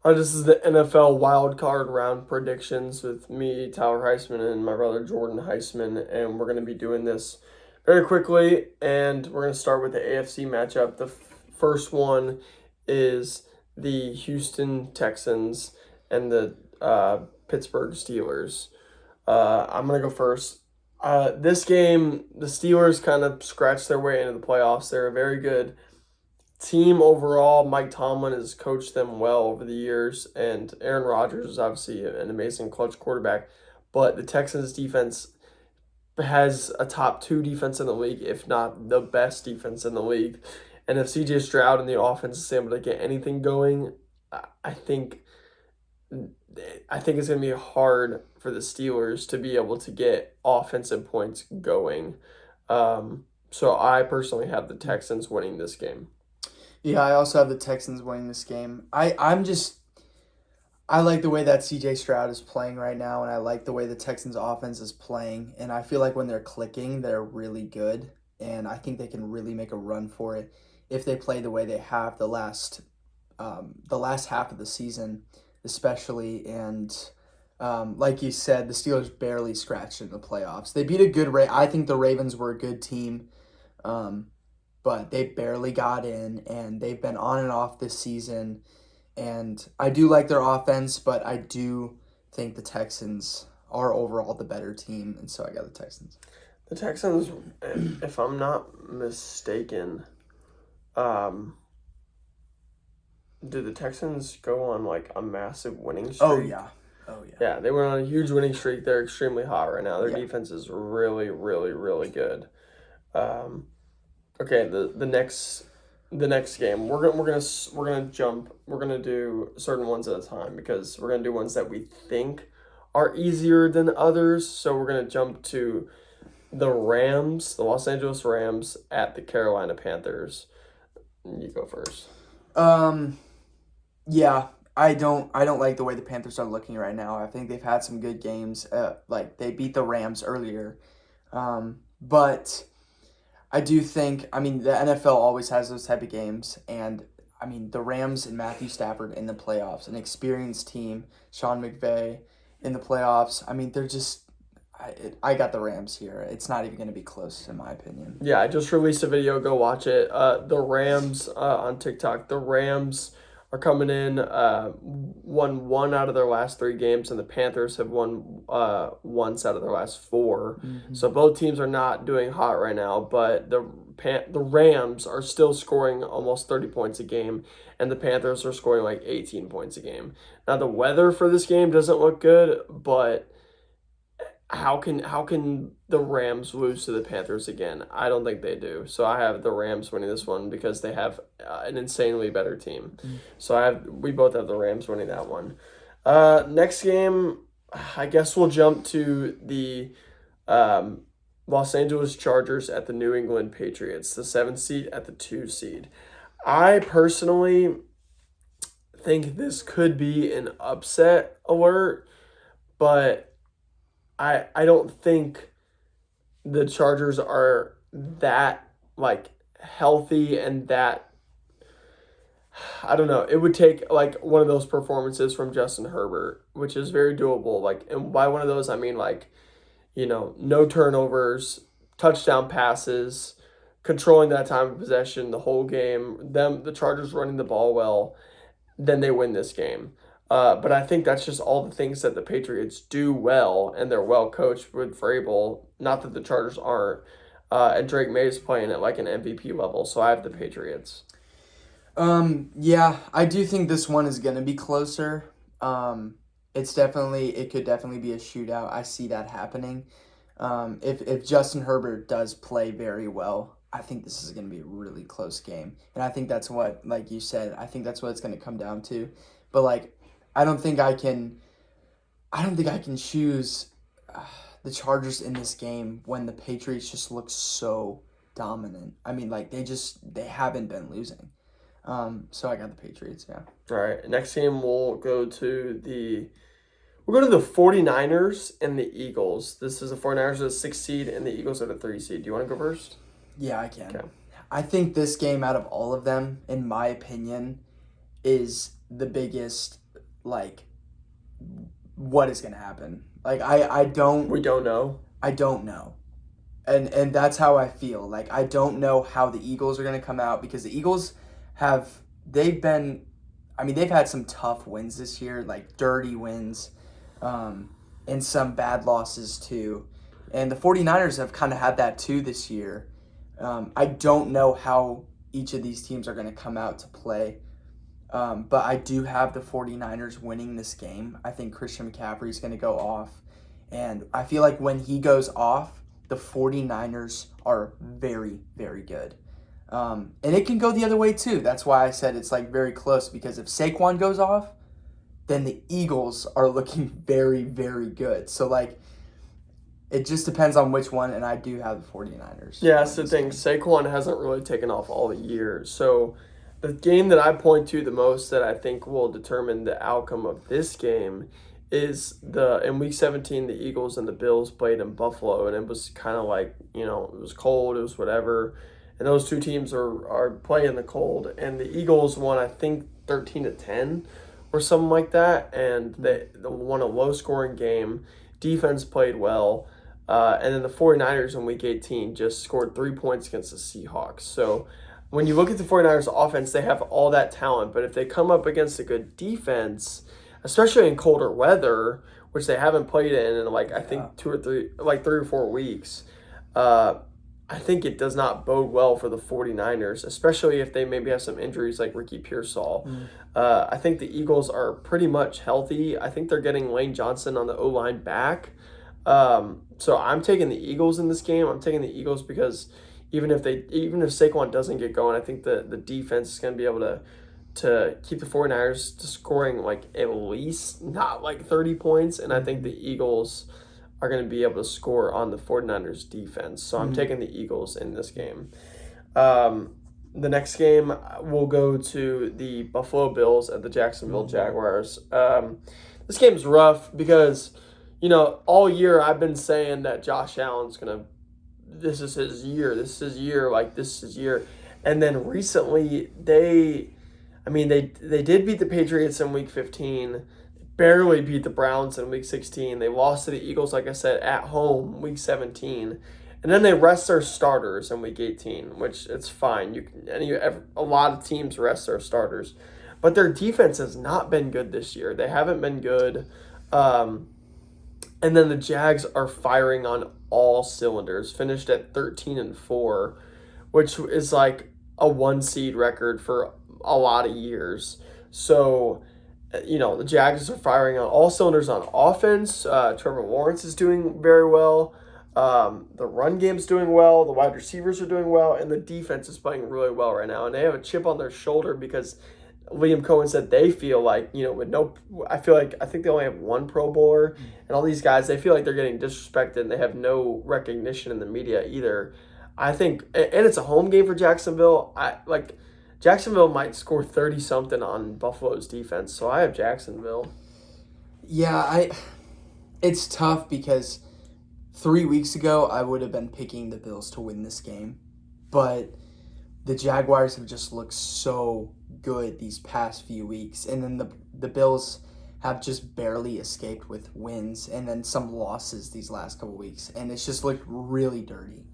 This is the NFL wild card round predictions with me, Tyler Huisman, and my brother Jordan Huisman, and we're going to be doing this very quickly. And we're going to start with the AFC matchup. The first one is the Houston Texans and the Pittsburgh Steelers. I'm going to go first. This game, the Steelers kind of scratched their way into the playoffs. They're a very good team overall. Mike Tomlin has coached them well over the years, and Aaron Rodgers is obviously an amazing clutch quarterback. But the Texans defense has a top two defense in the league, if not the best defense in the league. And if CJ Stroud and the offense is able to get anything going, I think I think it's going to be hard for the Steelers to be able to get offensive points going. So I personally have the Texans winning this game. Yeah, I also have the Texans winning this game. I like the way that CJ Stroud is playing right now, and I like the way the Texans offense is playing. And I feel like when they're clicking, they're really good. And I think they can really make a run for it if they play the way they have the last half of the season, especially. And like you said, the Steelers barely scratched in the playoffs. They beat a good I think the Ravens were a good team. But they barely got in, and they've been on and off this season. And I do like their offense, but I do think the Texans are overall the better team, and so I got the Texans. The Texans, if I'm not mistaken, did the Texans go on like a massive winning streak? Oh yeah. Yeah, they went on a huge winning streak. They're extremely hot right now. Their Yeah. defense is really, really, really good. Okay, the next game we're gonna do certain ones at a time because we're gonna do ones that we think are easier than others. So we're gonna jump to the Rams, the Los Angeles Rams at the Carolina Panthers. You go first. Yeah, I don't like the way the Panthers are looking right now. I think they've had some good games. Like they beat the Rams earlier. But I do think, I mean, the NFL always has those type of games, and I mean, the Rams and Matthew Stafford in the playoffs, an experienced team, Sean McVay in the playoffs. I mean, they're just, I got the Rams here. It's not even going to be close, in my opinion. Yeah, I just released a video. Go watch it. The Rams on TikTok. The Rams are coming in, won one out of their last three games, and the Panthers have won once out of their last four. Mm-hmm. So both teams are not doing hot right now, but the Rams are still scoring almost 30 points a game, and the Panthers are scoring like 18 points a game. Now the weather for this game doesn't look good, but how can the Rams lose to the Panthers again? I don't think they do. So I have the Rams winning this one because they have an insanely better team. So we both have the Rams winning that one. Next game, I guess we'll jump to the Los Angeles Chargers at the New England Patriots, the 7th seed at the 2 seed. I personally think this could be an upset alert, but I don't think the Chargers are that like healthy and that I don't know. It would take like one of those performances from Justin Herbert, which is very doable. Like, and by one of those I mean like, no turnovers, touchdown passes, controlling that time of possession the whole game. The Chargers running the ball well, then they win this game. But I think that's just all the things that the Patriots do well, and they're well coached with Vrabel. Not that the Chargers aren't. And Drake May is playing at like an MVP level, so I have the Patriots. Yeah, I do think this one is going to be closer. It could definitely be a shootout. I see that happening. If Justin Herbert does play very well, I think this is going to be a really close game. And I think that's what, like you said, I think that's what it's going to come down to. But like, I don't think I can choose the Chargers in this game when the Patriots just look so dominant. I mean, like they haven't been losing. So I got the Patriots, yeah. All right, next game we'll go to the 49ers and the Eagles. This is the 49ers are the 6th seed and the Eagles are the 3 seed. Do you want to go first? Yeah, I can. Okay. I think this game out of all of them, in my opinion, is the biggest like what is going to happen. Like I don't We don't know. I don't know. And that's how I feel. Like I don't know how the Eagles are going to come out because the Eagles have they've been I mean they've had some tough wins this year, like dirty wins, and some bad losses too. And the 49ers have kind of had that too this year. I don't know how each of these teams are going to come out to play. But I do have the 49ers winning this game. I think Christian McCaffrey is going to go off. And I feel like when he goes off, the 49ers are very, very good. And it can go the other way too. That's why I said it's like very close because if Saquon goes off, then the Eagles are looking very, very good. So like it just depends on which one, and I do have the 49ers. Yeah, that's the thing. Saquon hasn't really taken off all year. So the game that I point to the most that I think will determine the outcome of this game is in week 17 the Eagles and the Bills played in Buffalo, and it was kind of like, it was cold, it was whatever. And those two teams are playing the cold, and the Eagles won I think 13-10 or something like that, and they won a low scoring game. Defense played well. And then the 49ers in week 18 just scored 3 points against the Seahawks. So when you look at the 49ers offense, they have all that talent. But if they come up against a good defense, especially in colder weather, which they haven't played in like I think 3 or 4 weeks, I think it does not bode well for the 49ers, especially if they maybe have some injuries like Ricky Pearsall. I think the Eagles are pretty much healthy. I think they're getting Lane Johnson on the O-line back. So I'm taking the Eagles in this game. I'm taking the Eagles because even if Saquon doesn't get going, I think the defense is going to be able to keep the 49ers to scoring like at least not like 30 points. And I think the Eagles are going to be able to score on the 49ers defense. So I'm taking the Eagles in this game. The next game will go to the Buffalo Bills at the Jacksonville Jaguars. This game's rough because all year I've been saying that Josh Allen's this is his year. And then recently they did beat the Patriots in week 15, barely beat the Browns in week 16. They lost to the Eagles, like I said, at home, week 17. And then they rest their starters in week 18, which it's fine. A lot of teams rest their starters. But their defense has not been good this year. They haven't been good. And then the Jags are firing on all cylinders, finished at 13-4, which is like a 1-seed record for a lot of years. So, the Jags are firing on all cylinders on offense. Trevor Lawrence is doing very well. The run game's doing well. The wide receivers are doing well. And the defense is playing really well right now. And they have a chip on their shoulder because Liam Cohen said they feel like, I think they only have one Pro Bowler, and all these guys, they feel like they're getting disrespected and they have no recognition in the media either. I think, and it's a home game for Jacksonville. Jacksonville might score 30-something on Buffalo's defense, so I have Jacksonville. Yeah, it's tough because 3 weeks ago I would have been picking the Bills to win this game, but the Jaguars have just looked so good these past few weeks, and then the Bills have just barely escaped with wins and then some losses these last couple weeks, and it's just looked really dirty.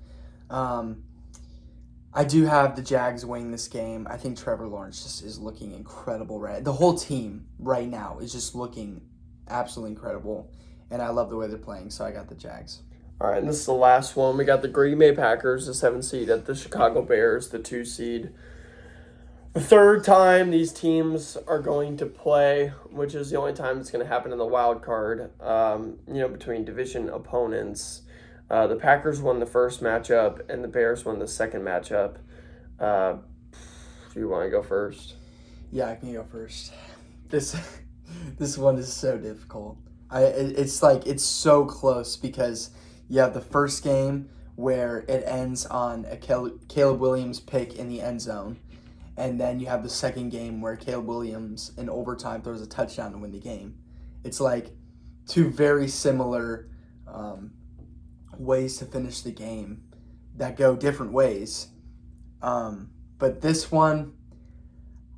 I do have the Jags winning this game. I think Trevor Lawrence just is looking incredible. The whole team right now is just looking absolutely incredible, and I love the way they're playing, so I got the Jags. All right, and this is the last one. We got the Green Bay Packers, the 7 seed, at the Chicago Bears, the 2 seed. The third time these teams are going to play, which is the only time it's going to happen in the wild card, between division opponents. The Packers won the first matchup, and the Bears won the second matchup. Do you want to go first? Yeah, I can go first. This one is so difficult. It's so close because you have the first game where it ends on a Caleb Williams pick in the end zone. And then you have the second game where Caleb Williams in overtime throws a touchdown to win the game. It's like two very similar ways to finish the game that go different ways. But this one,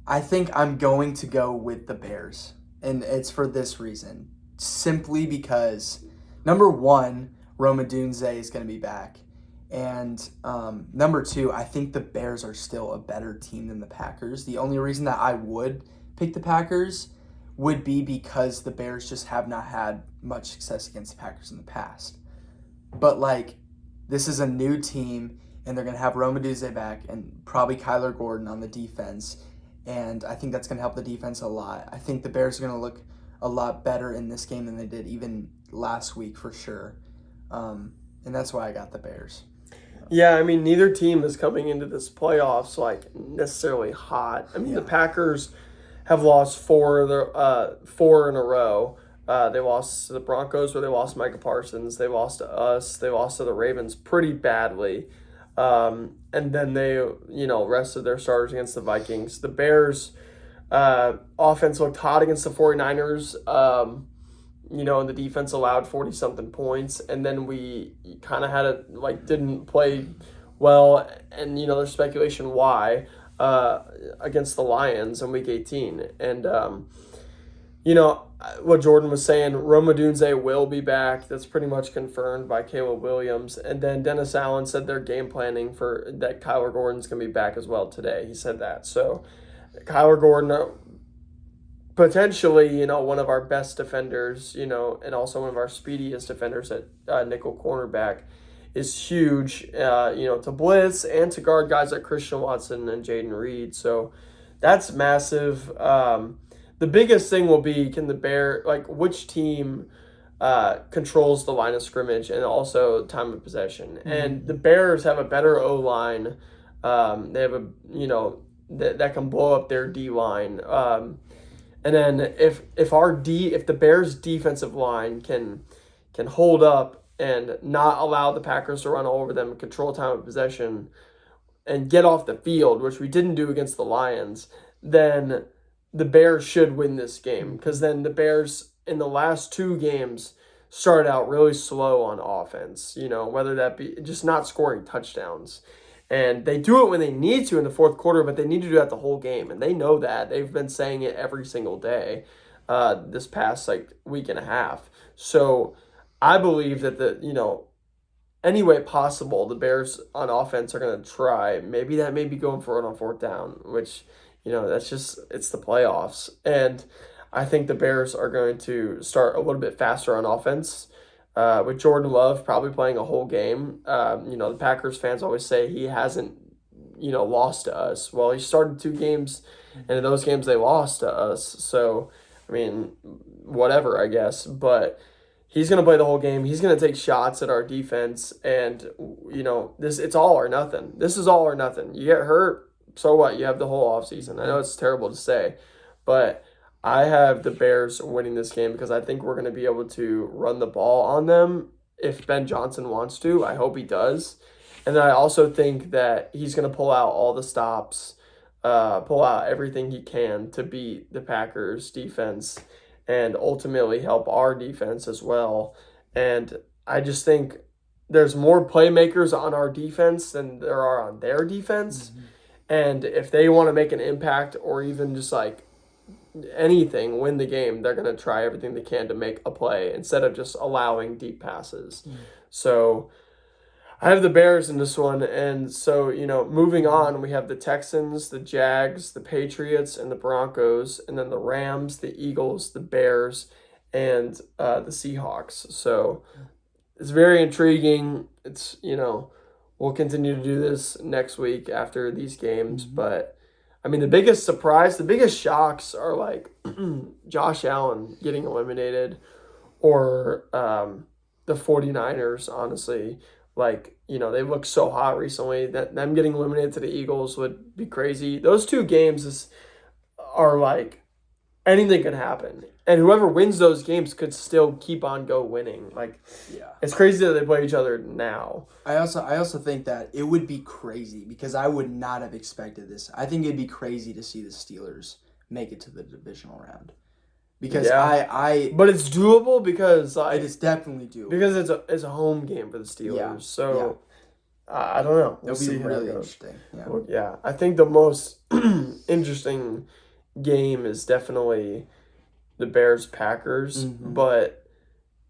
I think I'm going to go with the Bears. and it's for this reason. Simply because, number one, Roma Dunze is going to be back. And number two, I think the Bears are still a better team than the Packers. The only reason that I would pick the Packers would be because the Bears just have not had much success against the Packers in the past. But, like, this is a new team, and they're going to have Roma Dunze back and probably Kyler Gordon on the defense. And I think that's going to help the defense a lot. I think the Bears are going to look a lot better in this game than they did even last week for sure. And that's why I got the Bears. Yeah, I mean, neither team is coming into this playoffs like necessarily hot. I mean, the Packers have lost four in a row. They lost to the Broncos where they lost Micah Parsons. They lost to us. They lost to the Ravens pretty badly. And then they, rested their starters against the Vikings. The Bears offense looked hot against the 49ers. And the defense allowed 40-something points. And then we kind of didn't play well. And, there's speculation why against the Lions in Week 18. And, what Jordan was saying, Roma Dunze will be back. That's pretty much confirmed by Caleb Williams. And then Dennis Allen said they're game planning for that Kyler Gordon's going to be back as well today. He said that. So Kyler Gordon, potentially, one of our best defenders, and also one of our speediest defenders at nickel cornerback, is huge, to blitz and to guard guys like Christian Watson and Jaden Reed. So that's massive. The biggest thing will be, can the which team controls the line of scrimmage and also time of possession. Mm-hmm. And the Bears have a better O-line. They have that can blow up their D-line. And then if the Bears defensive line can hold up and not allow the Packers to run all over them and control time of possession and get off the field, which we didn't do against the Lions, then the Bears should win this game, because then the Bears in the last two games started out really slow on offense, whether that be just not scoring touchdowns. And they do it when they need to in the fourth quarter, but they need to do that the whole game. And they know that. They've been saying it every single day this past week and a half. So I believe that any way possible, the Bears on offense are going to try. Maybe that may be going for it on fourth down, which that's just, it's the playoffs. And I think the Bears are going to start a little bit faster on offense with Jordan Love probably playing a whole game. The Packers fans always say he hasn't, lost to us. Well, he started 2 games, and in those games they lost to us. So, I mean, whatever, I guess. But he's going to play the whole game. He's going to take shots at our defense. And, it's all or nothing. This is all or nothing. You get hurt, so what? You have the whole offseason. I know it's terrible to say, but I have the Bears winning this game because I think we're going to be able to run the ball on them if Ben Johnson wants to. I hope he does. And then I also think that he's going to pull out all the stops, pull out everything he can to beat the Packers defense and ultimately help our defense as well. And I just think there's more playmakers on our defense than there are on their defense. Mm-hmm. And if they want to make an impact or even just anything, win the game, they're going to try everything they can to make a play instead of just allowing deep passes. Mm. So I have the Bears in this one. And so, moving on, we have the Texans, the Jags, the Patriots, and the Broncos, and then the Rams, the Eagles, the Bears, and the Seahawks. So it's very intriguing. It's, we'll continue to do this next week after these games. Mm-hmm. But, I mean, the biggest surprise, the biggest shocks are Josh Allen getting eliminated or the 49ers, honestly. They look so hot recently that them getting eliminated to the Eagles would be crazy. Those 2 games are anything could happen. And whoever wins those games could still keep on winning. It's crazy that they play each other now. I also think that it would be crazy because I would not have expected this. I think it'd be crazy to see the Steelers make it to the divisional round. Because but it's doable because it is definitely doable. Because it's a home game for the Steelers. Yeah. So I don't know. It'll be really interesting. Yeah. Well, I think the most interesting game is definitely the Bears Packers, Mm-hmm. but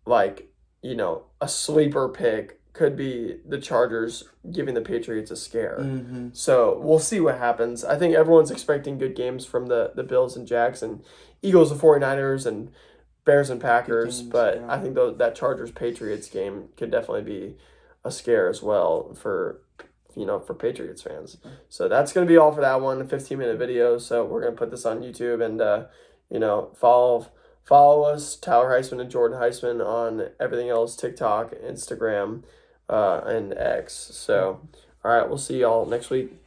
like, a sleeper pick could be the Chargers giving the Patriots a scare. Mm-hmm. So we'll see what happens. I think everyone's expecting good games from the Bills and Jags and Eagles and 49ers and Bears and Good Packers, games, but yeah. I think that Chargers Patriots game could definitely be a scare as well for Patriots fans. So that's going to be all for that one, a 15-minute video. So we're going to put this on YouTube and follow us, Tyler Heisman and Jordan Heisman, on everything else, TikTok, Instagram, and X. So all right, we'll see y'all next week.